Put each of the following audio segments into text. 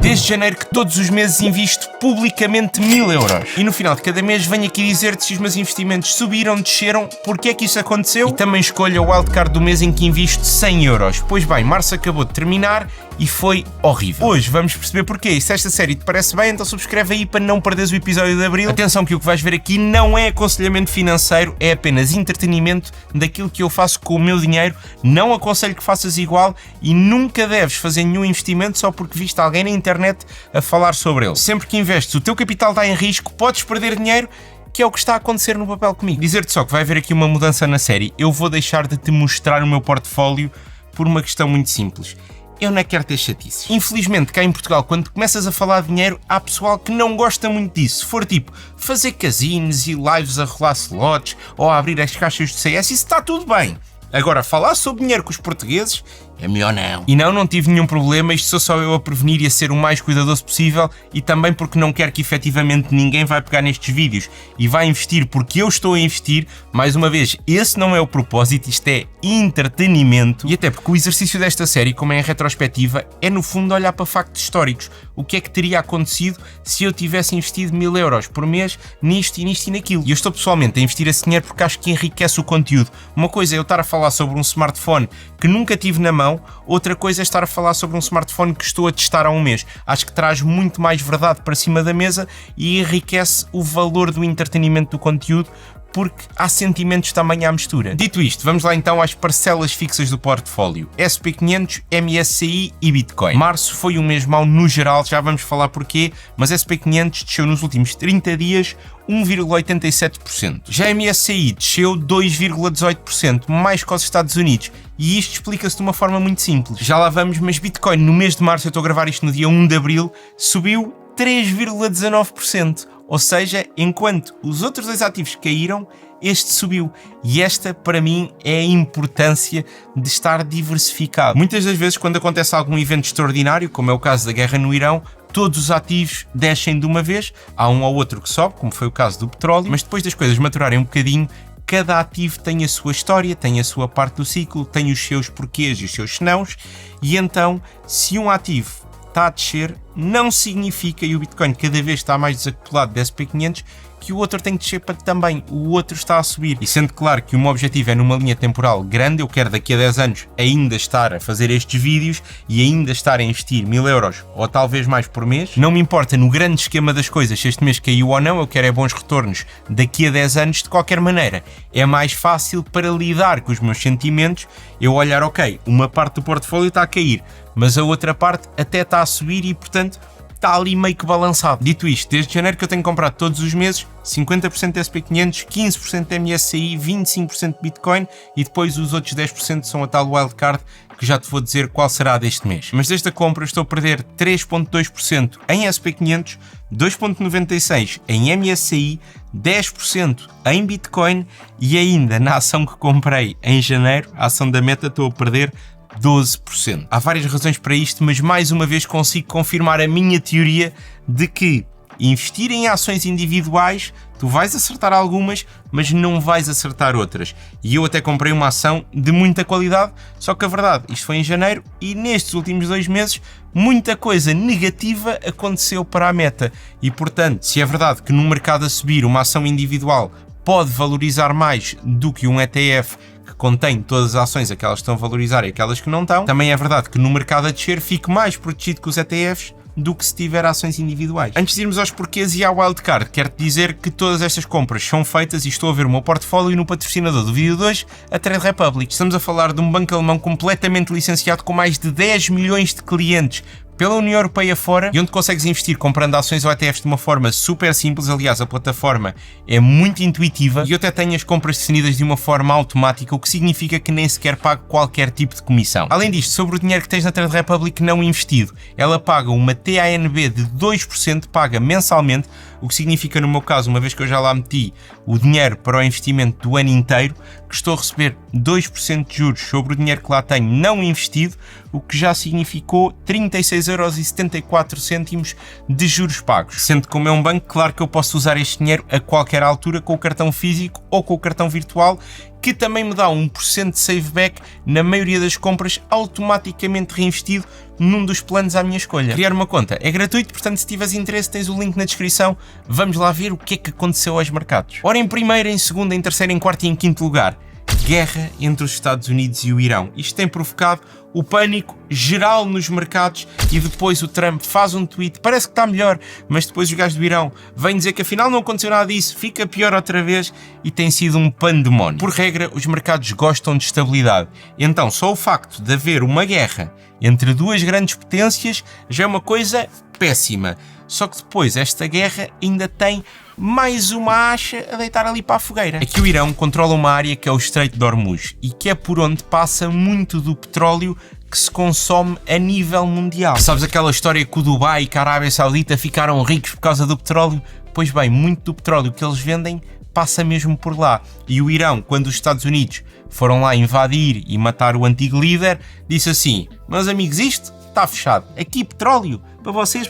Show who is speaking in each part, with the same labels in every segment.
Speaker 1: Desde janeiro que todos os meses invisto publicamente 1000 euros. E no final de cada mês venho aqui dizer-te se os meus investimentos subiram, desceram, porque é que isso aconteceu e também escolho o wildcard do mês em que invisto 100 euros. Pois bem, março acabou de terminar e foi horrível. Hoje vamos perceber porquê. E se esta série te parece bem, então subscreve aí para não perderes o episódio de abril. Atenção que o que vais ver aqui não é aconselhamento financeiro, é apenas entretenimento daquilo que eu faço com o meu dinheiro. Não aconselho que faças igual e nunca deves fazer nenhum investimento só porque viste alguém na internet a falar sobre ele. Sempre que investes, o teu capital está em risco, podes perder dinheiro, que é o que está a acontecer no papel comigo. Dizer-te só que vai haver aqui uma mudança na série. Eu vou deixar de te mostrar o meu portfólio por uma questão muito simples. Eu não quero ter chatices. Infelizmente, cá em Portugal, quando começas a falar de dinheiro, há pessoal que não gosta muito disso. Se for tipo, fazer casinos e lives a rolar slots ou a abrir as caixas de CS, isso está tudo bem. Agora, falar sobre dinheiro com os portugueses é melhor não. E não tive nenhum problema, isto sou só eu a prevenir e a ser o mais cuidadoso possível e também porque não quero que efetivamente ninguém vai pegar nestes vídeos e vai investir porque eu estou a investir. Mais uma vez, esse não é o propósito, isto é entretenimento e até porque o exercício desta série, como é em retrospectiva, é no fundo olhar para factos históricos. O que é que teria acontecido se eu tivesse investido 1000 euros por mês nisto e nisto e naquilo? E eu estou pessoalmente a investir esse dinheiro porque acho que enriquece o conteúdo. Uma coisa é eu estar a falar sobre um smartphone que nunca tive na mão, outra coisa é estar a falar sobre um smartphone que estou a testar há um mês. Acho que traz muito mais verdade para cima da mesa e enriquece o valor do entretenimento do conteúdo, porque há sentimentos também à mistura. Dito isto, vamos lá então às parcelas fixas do portfólio. SP500, MSCI e Bitcoin. Março foi um mês mau no geral, já vamos falar porquê, mas SP500 desceu nos últimos 30 dias 1,87%. Já MSCI desceu 2,18%, mais que os Estados Unidos. E isto explica-se de uma forma muito simples. Já lá vamos, mas Bitcoin no mês de março, eu estou a gravar isto no dia 1 de abril, subiu 3,19%. Ou seja, enquanto os outros dois ativos caíram, este subiu. E esta, para mim, é a importância de estar diversificado. Muitas das vezes, quando acontece algum evento extraordinário, como é o caso da guerra no Irão, todos os ativos descem de uma vez. Há um ou outro que sobe, como foi o caso do petróleo, mas depois das coisas maturarem um bocadinho, cada ativo tem a sua história, tem a sua parte do ciclo, tem os seus porquês e os seus senãos, e então, se um ativo está a descer, não significa, e o Bitcoin cada vez está mais desacoplado do SP500, que o outro tem que descer para também o outro está a subir. E sendo claro que o meu objetivo é numa linha temporal grande, eu quero daqui a 10 anos ainda estar a fazer estes vídeos e ainda estar a investir 1000 euros ou talvez mais por mês. Não me importa no grande esquema das coisas se este mês caiu ou não, eu quero é bons retornos daqui a 10 anos de qualquer maneira. É mais fácil para lidar com os meus sentimentos eu olhar, ok, uma parte do portfólio está a cair, mas a outra parte até está a subir e portanto está ali meio que balançado. Dito isto, desde janeiro que eu tenho comprado todos os meses 50% de SP500, 15% de MSCI, 25% de Bitcoin e depois os outros 10% são a tal wildcard que já te vou dizer qual será deste mês. Mas desde a compra estou a perder 3,2% em SP500, 2,96% em MSCI, 10% em Bitcoin e ainda na ação que comprei em janeiro, a ação da Meta, estou a perder 12%. Há várias razões para isto, mas mais uma vez consigo confirmar a minha teoria de que investir em ações individuais, tu vais acertar algumas, mas não vais acertar outras. E eu até comprei uma ação de muita qualidade, só que a verdade, isto foi em janeiro e nestes últimos 2 meses muita coisa negativa aconteceu para a Meta. E portanto, se é verdade que no mercado a subir uma ação individual pode valorizar mais do que um ETF que contém todas as ações, aquelas que estão a valorizar e aquelas que não estão, também é verdade que no mercado a descer fique mais protegido que os ETFs do que se tiver ações individuais. Antes de irmos aos porquês e à wildcard, quero-te dizer que todas estas compras são feitas e estou a ver o meu portfólio no patrocinador do vídeo de hoje, a Trade Republic. Estamos a falar de um banco alemão completamente licenciado com mais de 10 milhões de clientes pela União Europeia fora e onde consegues investir comprando ações ou ETFs de uma forma super simples. Aliás, a plataforma é muito intuitiva e eu até tenho as compras definidas de uma forma automática, o que significa que nem sequer pago qualquer tipo de comissão. Além disto, sobre o dinheiro que tens na Trade Republic não investido, ela paga uma TANB de 2%, paga mensalmente, o que significa, no meu caso, uma vez que eu já lá meti o dinheiro para o investimento do ano inteiro, que estou a receber 2% de juros sobre o dinheiro que lá tenho não investido, o que já significou 36,74€ de juros pagos. Sendo que, como é um banco, claro que eu posso usar este dinheiro a qualquer altura com o cartão físico ou com o cartão virtual que também me dá 1% de saveback na maioria das compras, automaticamente reinvestido num dos planos à minha escolha. Criar uma conta é gratuito, portanto, se tiveres interesse, tens o link na descrição. Vamos lá ver o que é que aconteceu aos mercados. Ora, em primeiro, em segundo, em terceiro, em quarto e em quinto lugar, guerra entre os Estados Unidos e o Irão. Isto tem provocado o pânico geral nos mercados e depois o Trump faz um tweet, parece que está melhor, mas depois os gajos do Irão vêm dizer que afinal não aconteceu nada disso, fica pior outra vez e tem sido um pandemónio. Por regra, os mercados gostam de estabilidade, então só o facto de haver uma guerra entre duas grandes potências já é uma coisa péssima. Só que depois esta guerra ainda tem mais uma acha a deitar ali para a fogueira. Aqui o Irão controla uma área que é o Estreito de Hormuz e que é por onde passa muito do petróleo que se consome a nível mundial. Sabes aquela história que o Dubai e que a Arábia Saudita ficaram ricos por causa do petróleo? Pois bem, muito do petróleo que eles vendem passa mesmo por lá. E o Irão, quando os Estados Unidos foram lá invadir e matar o antigo líder, disse assim: meus amigos, isto está fechado. Aqui petróleo, para vocês,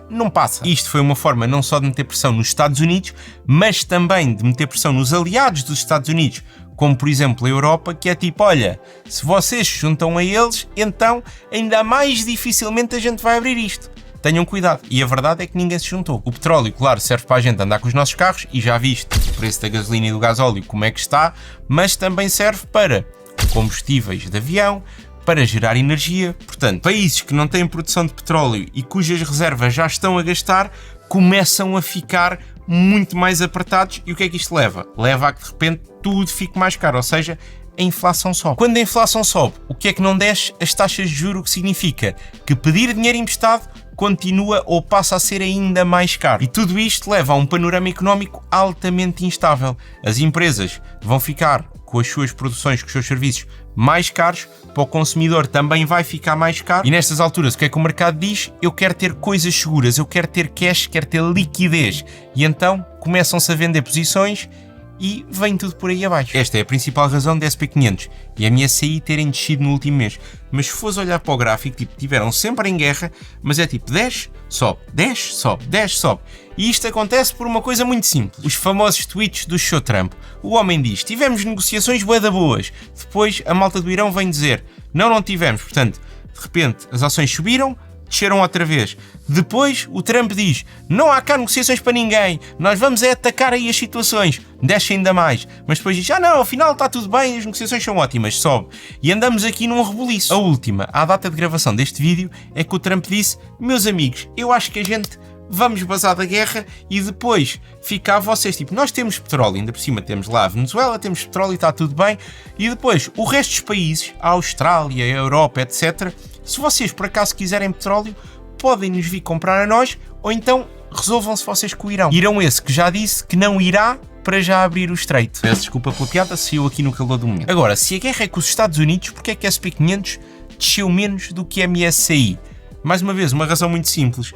Speaker 1: não passa. Isto foi uma forma não só de meter pressão nos Estados Unidos, mas também de meter pressão nos aliados dos Estados Unidos, como por exemplo a Europa, que é tipo, olha, se vocês se juntam a eles, então ainda mais dificilmente a gente vai abrir isto. Tenham cuidado. E a verdade é que ninguém se juntou. O petróleo, claro, serve para a gente andar com os nossos carros, e já viste o preço da gasolina e do gasóleo como é que está, mas também serve para combustíveis de avião, para gerar energia. Portanto, países que não têm produção de petróleo e cujas reservas já estão a gastar, começam a ficar muito mais apertados. E o que é que isto leva? Leva a que de repente tudo fique mais caro, ou seja, a inflação sobe. Quando a inflação sobe, o que é que não desce? As taxas de juros, o que significa que pedir dinheiro emprestado continua ou passa a ser ainda mais caro. E tudo isto leva a um panorama económico altamente instável. As empresas vão ficar com as suas produções, com os seus serviços mais caros, para o consumidor também vai ficar mais caro. E nestas alturas, o que é que o mercado diz? Eu quero ter coisas seguras, eu quero ter cash, quero ter liquidez. E então começam-se a vender posições e vem tudo por aí abaixo. Esta é a principal razão da SP500 e a MSCI terem descido no último mês. Mas se fores olhar para o gráfico, tipo, tiveram sempre em guerra, mas é tipo, desce, sobe, desce, sobe, desce, sobe. E isto acontece por uma coisa muito simples. Os famosos tweets do show Trump. O homem diz, tivemos negociações bué da boas. Depois a malta do Irão vem dizer, não tivemos. Portanto, de repente as ações subiram, desceram outra vez. Depois o Trump diz, não há cá negociações para ninguém, nós vamos atacar aí as situações, desce ainda mais. Mas depois diz, não, afinal está tudo bem, as negociações são ótimas, sobe. E andamos aqui num rebuliço. A última, à data de gravação deste vídeo, é que o Trump disse, meus amigos, eu acho que a gente vamos basar da guerra e depois ficar vocês, tipo, nós temos petróleo, ainda por cima temos lá a Venezuela, temos petróleo e está tudo bem, e depois o resto dos países, a Austrália, a Europa, etc., se vocês por acaso quiserem petróleo, podem nos vir comprar a nós, ou então resolvam-se vocês com o Irão. Irão esse que já disse que não irá para já abrir o estreito. Peço desculpa pela piada, saiu aqui no calor do momento. Agora, se a guerra é com os Estados Unidos, porque é que a SP500 desceu menos do que a MSCI? Mais uma vez, uma razão muito simples.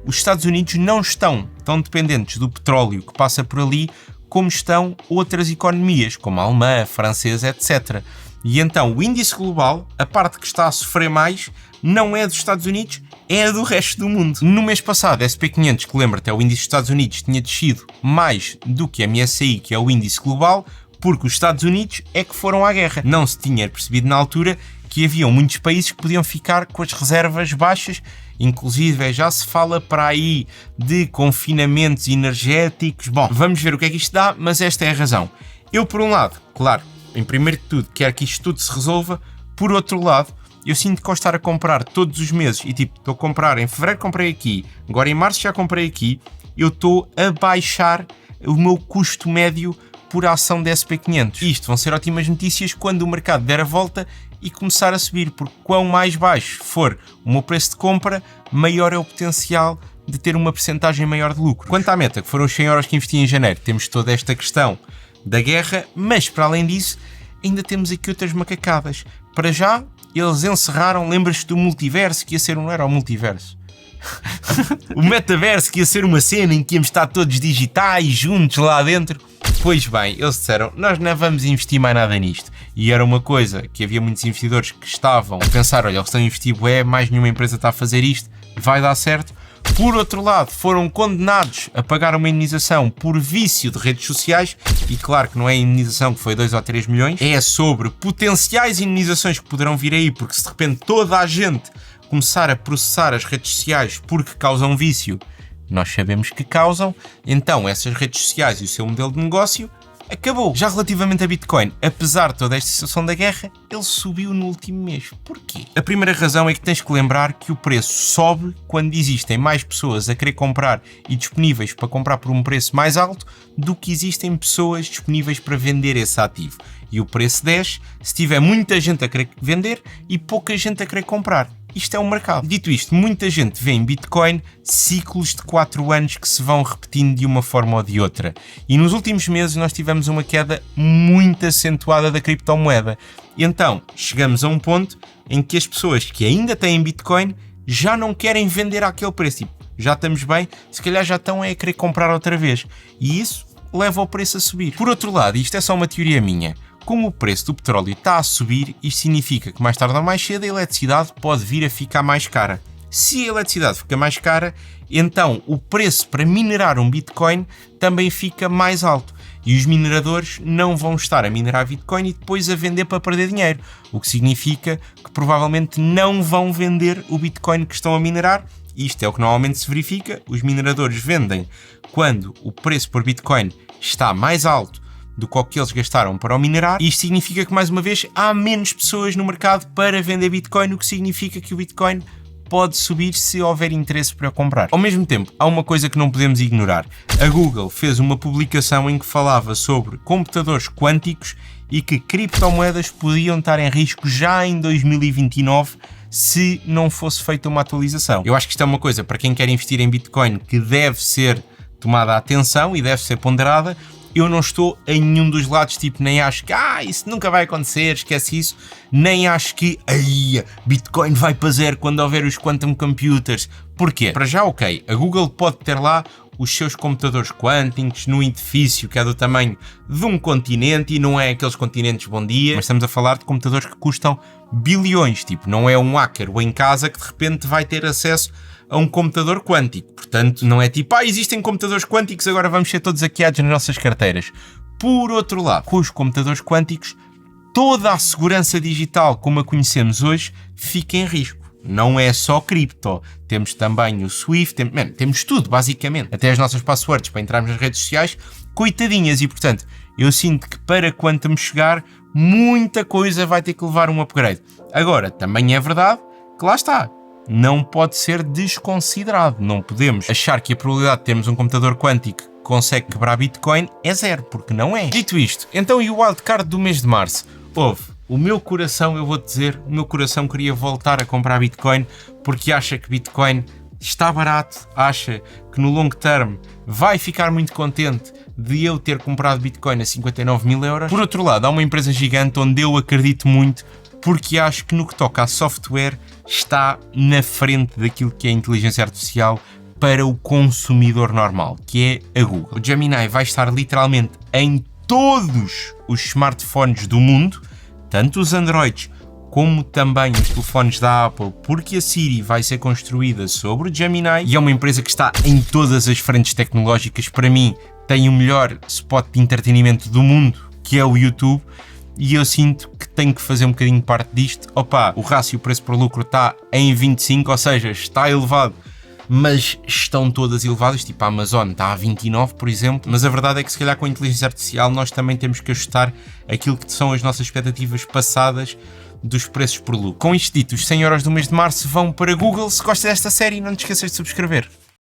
Speaker 1: Os Estados Unidos não estão tão dependentes do petróleo que passa por ali como estão outras economias, como a alemã, a francesa, etc. E então o índice global, a parte que está a sofrer mais, não é dos Estados Unidos, é do resto do mundo. No mês passado, a SP500, que lembra-te, é o índice dos Estados Unidos, tinha descido mais do que a MSCI, que é o índice global, porque os Estados Unidos é que foram à guerra. Não se tinha percebido na altura que haviam muitos países que podiam ficar com as reservas baixas, inclusive já se fala para aí de confinamentos energéticos. Bom, vamos ver o que é que isto dá, mas esta é a razão. Eu, por um lado, claro, em primeiro de tudo, quero que isto tudo se resolva. Por outro lado, eu sinto que ao estar a comprar todos os meses, e tipo, estou a comprar, em fevereiro comprei aqui, agora em março já comprei aqui, eu estou a baixar o meu custo médio por ação da SP500. Isto vão ser ótimas notícias quando o mercado der a volta e começar a subir, porque quão mais baixo for o meu preço de compra, maior é o potencial de ter uma percentagem maior de lucro. Quanto à meta, que foram os 100 euros que investi em janeiro, temos toda esta questão da guerra, mas para além disso, ainda temos aqui outras macacadas. Para já, eles encerraram, lembras-te do multiverso, que ia ser não era o multiverso? O metaverso, que ia ser uma cena em que íamos estar todos digitais, juntos lá dentro. Pois bem, eles disseram, nós não vamos investir mais nada nisto. E era uma coisa que havia muitos investidores que estavam a pensar, olha, eles estão a investir, mais nenhuma empresa está a fazer isto, vai dar certo. Por outro lado, foram condenados a pagar uma indenização por vício de redes sociais, e claro que não é a indenização que foi 2 ou 3 milhões, é sobre potenciais indenizações que poderão vir aí, porque se de repente toda a gente começar a processar as redes sociais porque causam vício, nós sabemos que causam, então essas redes sociais e o seu modelo de negócio acabou. Já relativamente a Bitcoin, apesar de toda esta situação da guerra, ele subiu no último mês. Porquê? A primeira razão é que tens que lembrar que o preço sobe quando existem mais pessoas a querer comprar e disponíveis para comprar por um preço mais alto do que existem pessoas disponíveis para vender esse ativo. E o preço desce se tiver muita gente a querer vender e pouca gente a querer comprar. Isto é um mercado. Dito isto, muita gente vê em Bitcoin ciclos de 4 anos que se vão repetindo de uma forma ou de outra. E nos últimos meses nós tivemos uma queda muito acentuada da criptomoeda. E então, chegamos a um ponto em que as pessoas que ainda têm Bitcoin já não querem vender àquele preço. Tipo, já estamos bem, se calhar já estão a querer comprar outra vez. E isso leva o preço a subir. Por outro lado, isto é só uma teoria minha, como o preço do petróleo está a subir, isto significa que mais tarde ou mais cedo a eletricidade pode vir a ficar mais cara. Se a eletricidade fica mais cara, então o preço para minerar um Bitcoin também fica mais alto. E os mineradores não vão estar a minerar Bitcoin e depois a vender para perder dinheiro. O que significa que provavelmente não vão vender o Bitcoin que estão a minerar. Isto é o que normalmente se verifica. Os mineradores vendem quando o preço por Bitcoin está mais alto do que eles gastaram para o minerar. Isto significa que, mais uma vez, há menos pessoas no mercado para vender Bitcoin, o que significa que o Bitcoin pode subir se houver interesse para comprar. Ao mesmo tempo, há uma coisa que não podemos ignorar. A Google fez uma publicação em que falava sobre computadores quânticos e que criptomoedas podiam estar em risco já em 2029 se não fosse feita uma atualização. Eu acho que isto é uma coisa para quem quer investir em Bitcoin que deve ser tomada a atenção e deve ser ponderada. Eu não estou em nenhum dos lados, tipo, nem acho que isso nunca vai acontecer, esquece isso, nem acho que Bitcoin vai para zero quando houver os quantum computers. Porquê? Para já, ok, a Google pode ter lá os seus computadores quânticos num edifício que é do tamanho de um continente e não é aqueles continentes bom dia, mas estamos a falar de computadores que custam bilhões, tipo, não é um hacker ou em casa que de repente vai ter acesso a um computador quântico. Portanto, não é tipo, existem computadores quânticos, agora vamos ser todos hackeados nas nossas carteiras. Por outro lado, com os computadores quânticos, toda a segurança digital como a conhecemos hoje fica em risco. Não é só cripto, temos também o Swift, temos tudo, basicamente. Até as nossas passwords para entrarmos nas redes sociais, coitadinhas. E, portanto, eu sinto que para Quantum chegar, muita coisa vai ter que levar um upgrade. Agora, também é verdade que lá está. Não pode ser desconsiderado. Não podemos achar que a probabilidade de termos um computador quântico que consegue quebrar Bitcoin é zero, porque não é. Dito isto, então e o wildcard do mês de março? O meu coração, eu vou-te dizer, o meu coração queria voltar a comprar Bitcoin porque acha que Bitcoin está barato, acha que no long term vai ficar muito contente de eu ter comprado Bitcoin a 59 mil euros. Por outro lado, há uma empresa gigante onde eu acredito muito porque acho que no que toca a software está na frente daquilo que é a inteligência artificial para o consumidor normal, que é a Google. O Gemini vai estar literalmente em todos os smartphones do mundo, tanto os Androids como também os telefones da Apple, porque a Siri vai ser construída sobre o Gemini e é uma empresa que está em todas as frentes tecnológicas. Para mim, tem o melhor spot de entretenimento do mundo, que é o YouTube, e eu sinto que tenho que fazer um bocadinho parte disto. O rácio preço por lucro está em 25, ou seja, está elevado, mas estão todas elevadas, tipo a Amazon está a 29, por exemplo, mas a verdade é que se calhar com a inteligência artificial nós também temos que ajustar aquilo que são as nossas expectativas passadas dos preços por lucro. Com isto dito, os 100 euros do mês de março vão para Google. Se gostas desta série, não te esqueças de subscrever.